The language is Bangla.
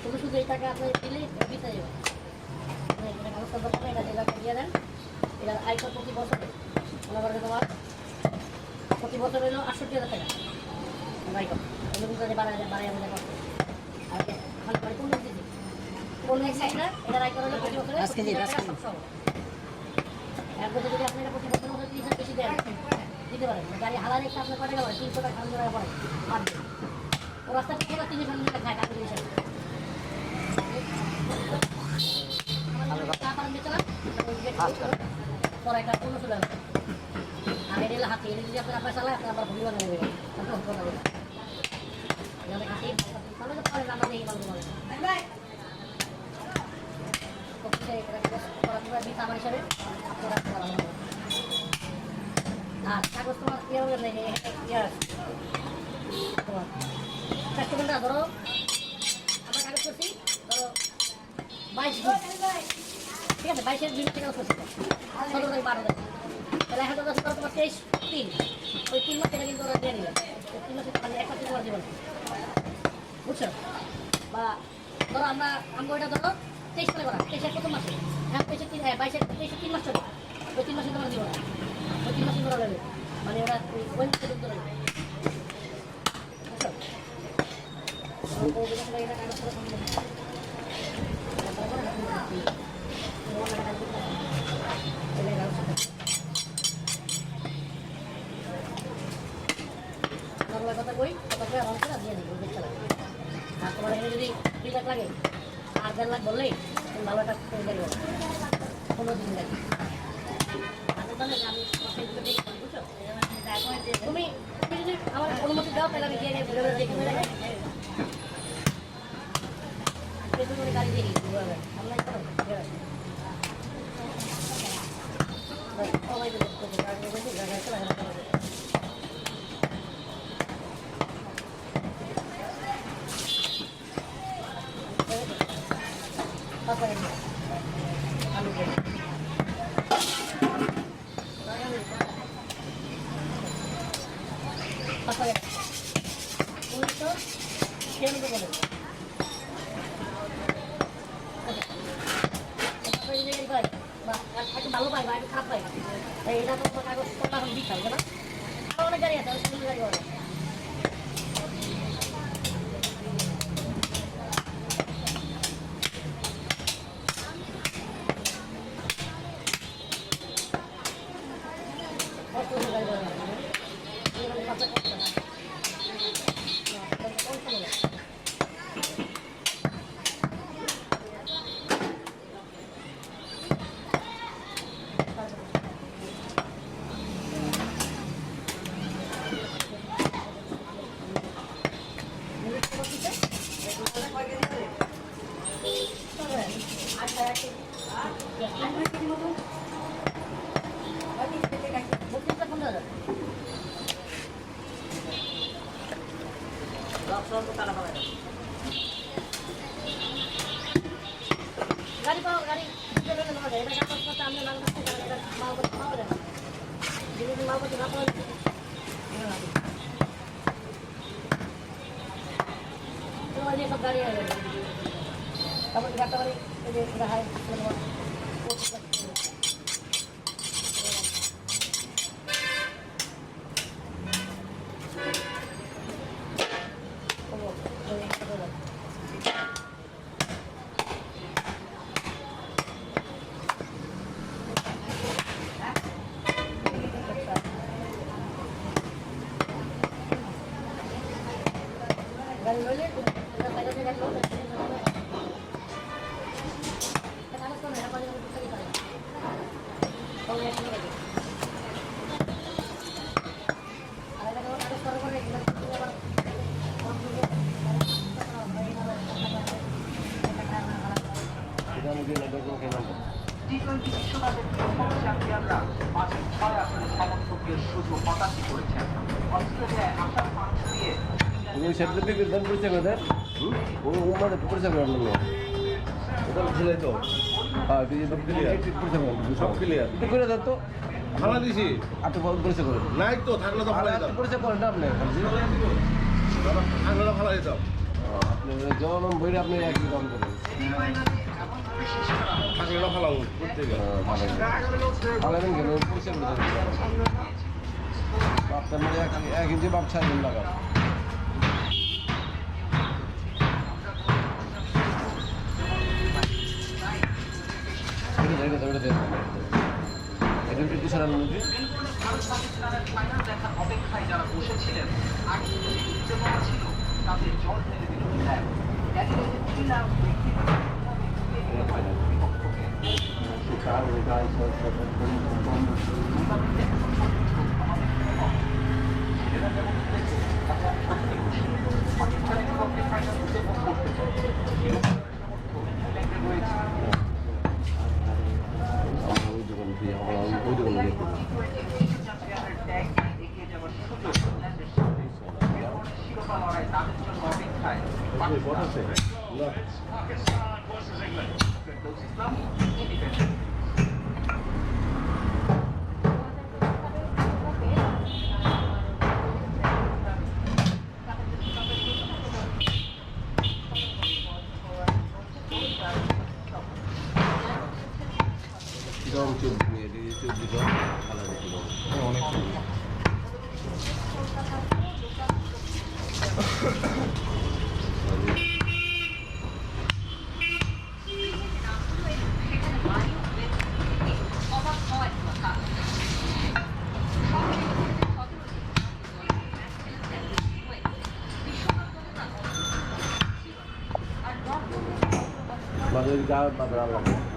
শুধু শুধু এই টাকা আপনি দিলেই দিতে যাবেন এখানে কাগজটা দরকার এটা জেলাকে দিয়ে দেন এটা আয়কর প্রতি বছরে মনে করেন তোমার প্রতি বছর হলো 68,000 টাকা আয়কর বাড়াই আমাদের করতে আর খালি করে কোন দিতে কোন এক সাইড না এটা আয়কর হলো প্রতি বছরে আজকে যে এরপর যদি আপনি এটা প্রতি বছর মধ্যে 30,000 বেশি দেন দিতে পারেন গাড়ি হালার একটা আপনার কত টাকা পড়ে 300 টাকা 500 টাকা পড়ে মারবে ও রাস্তা থেকে 300 টাকা খায় কাকে দিয়েছে পরে একটা 1500 টাকা আর এটা হাতে এটা যদি আপনার চালায় আপনার আবার ভুল বানিয়ে দেবেন যাদের কাছে তাহলে তো পরে নাম্বার দিয়ে বলতে পারেন আমার হিসাবে আপনারা আর কাগজ তোমার তোমার কাস্টমারটা ধরো আমরা কাগজ করছি ধরো 22 দিন ঠিক আছে 22-এর দিন কাগজ করছি 17 থেকে 12 দিন তাহলে এখন কাগজ করো তোমার 23-3 ওই 3 মাস থেকে কিন্তু ওরা দিয়ে দিবে 3 মাসে মানে 1 মাস তোমার দিবেন বুঝছো বা ধরো আমরা ওইটা ধরো 23 সালে করা 23-এর প্রথম মাসে এখন 22-এর 3 মাস চলে ওই 3 মাসে তোমার দিব না ওই 3 মাসে করা যাবে মানে ওরা ওই পর্যন্ত রয়েছে কথা বই কথা অঙ্কটা দিয়ে দিই দেখতে লাগে আর তোমার এখানে যদি 2 লাখ লাগে আর 1.5 লাখ বললেই তুমি ভালো একটা করে দেবো 15 দিন লাগে তুমি যদি আমার অনুমতি দাও তাহলে আমি গিয়ে দেখে গাড়ি দিয়ে ভালো পাই বা একটু খারাপ পাই এটা তো কাগজ এখন দিতে হবে না অনেক গাড়ি আছে গাড়ি হবে গাড়ি পাও গাড়ি এটা কাগজ করতে আমি মাল করতে পাওয়া যায় যদি মাল করতে না পাওয়া যায় সব গাড়ি তারপর গাড়িটা বাড়ি হাই গাড়ি লইলে এটা বাইরে থেকে গাড়ি লইলে এটা কাগজ করে এটা বাইরে থেকে পারে কোন এক নিয়ে গেছে আর এটা কাগজ করে এটা আবার এটা মুখে লাগবে কোন কেন টি-20 বিশ্বকাপের প্রথম চ্যাম্পিয়নরা মাঝে 6 আসরে সমর্থকদের শুধু হতাশই করেছেন অস্ট্রেলিয়ায় আসার মানুষ দিয়ে ওই সার্টিফিকেট দান করছে আমাদের ও আমাদের পরিচয় করার জন্য ওটা ছেলে তো হ্যাঁ তুই তো ক্লিয়ার পরিচয় করেন সব ক্লিয়ার এটা করে দেন তো ভাড়া দিছি আপনি পরিচয় করেন নাই তো থাকলে তো ভাড়া দিতাম পরিচয় করেন না আপনি থাকলে তো ভাড়া দিতাম জনম বইটা আপনি একই দাম করেন থাকলে না ভালো প্রত্যেকে ভালো কেন পয়সা বাপটা মানে এক ইঞ্চি বাপ 6 দিন লাগান এটা একটু সারা নদী ভারত পাকিস্তানের ফাইনাল দেখার অপেক্ষায় যারা বসেছিলেন আগে থেকে জিততে পারা ছিল তাদের জল ফেলে দিল পাকিস্তানের বিপক্ষে ফাইনাল উপভোগ করতে চায় রয়েছে Mas ele já tá bravo.